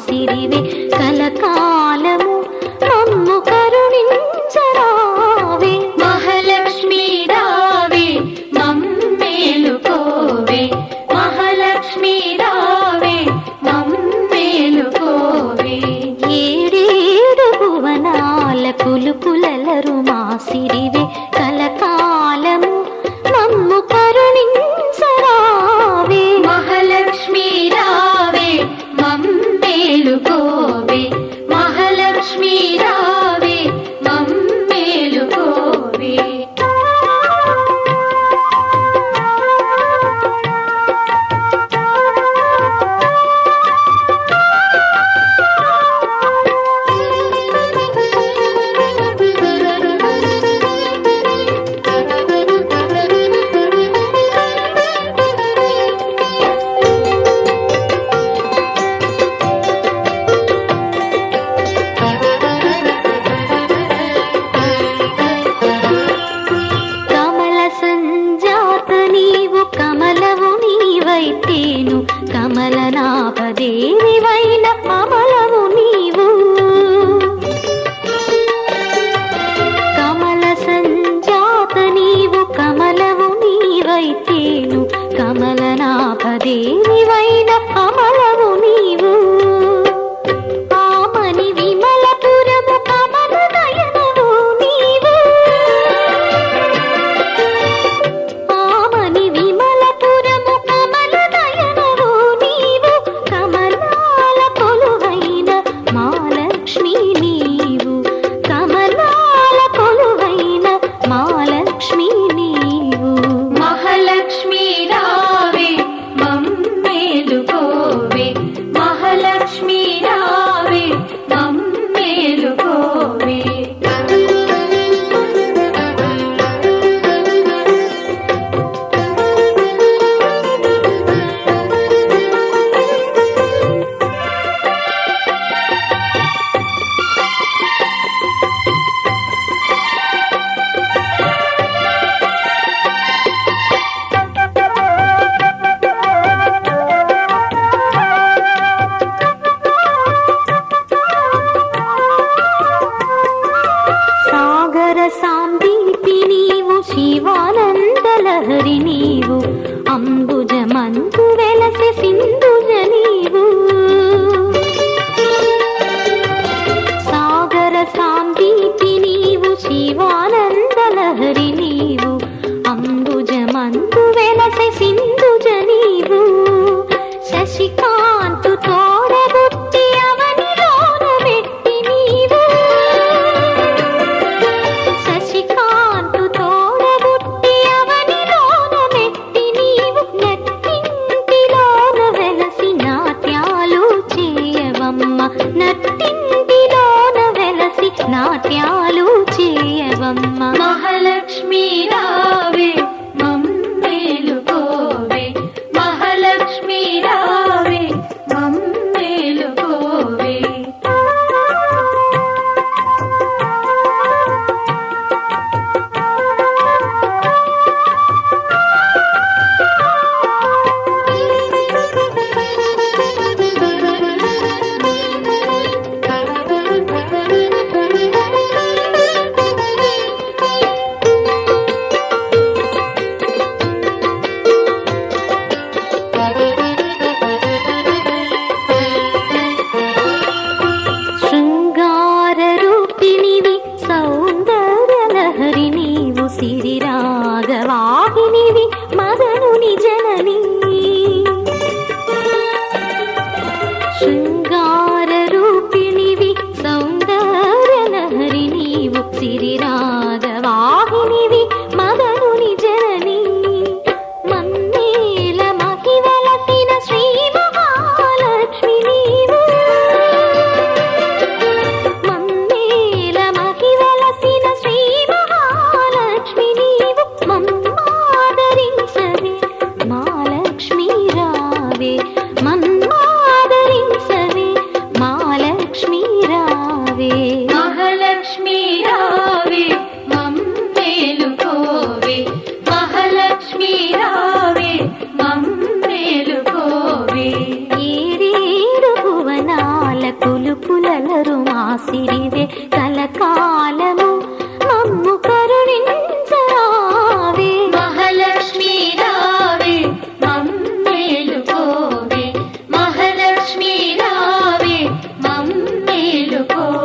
సిరివే కలకాలము మమ్ము కరుణించరావే మహాలక్ష్మీ రావే మమ్మేలుకోవే మహాలక్ష్మీ రావే మమ్మేలుకోవే ఏడేడు భువనాల కులుకులలరు మా సిరివే కలకాలము మమ్ము కరుణించరావే మహాలక్ష్మీ రావే మమ్మేలుకోవే మహాలక్ష్మీ రావే మమ్మేలుకోవే నీవైతేను కమలనాభదేవివైన అమలవు నీవు కమల సంజాత నీవు కమలవు నీవైతేను కమలనాభదేవివైన అమలవు నీవు ఆమని విమలపురము కమల నయనవు నీవు ఆమని విమలపురము కమల నయనవు నీవు కమలాల కొలువైన మహాలక్ష్మి నీవు కమలాల కొలువైన మహాలక్ష్మి నీవు మహాలక్ష్మీ రావే మమ్మేలుకోవే మహాలక్ష్మీ రావే మమ్మేలుకోవే సాగర సాందీపి నీవు శివానందలహరి నీవు అంబుజమందు వెలసె సింధుజ నీవు సాగర సాందీపి నీవు శివానందలహరి నీవు అంబుజమందు వెలసె సింధుజ నీవు శశికాంతు తోడబుట్టి అవనిలోన వెట్టి నీవు శశికాంతు తోడబుట్టి అవనిలోన మెట్టి నీవు నట్టింటిలోన వెలసి నాట్యాలు చేయవమ్మ నట్టింటిలోన వెలసి నాట్యాలు చేయవమ్మ మహాలక్ష్మీ రావే మమ్మేలుకోవే మహాలక్ష్మీ రావే మమ్మేలుకోవే కలరు మాసిరివే కలకాలము మమ్ము కరుణించరావే మహాలక్ష్మి రావే మమ్మేలుకోవే మహాలక్ష్మి రావే మమ్మేలుకోవే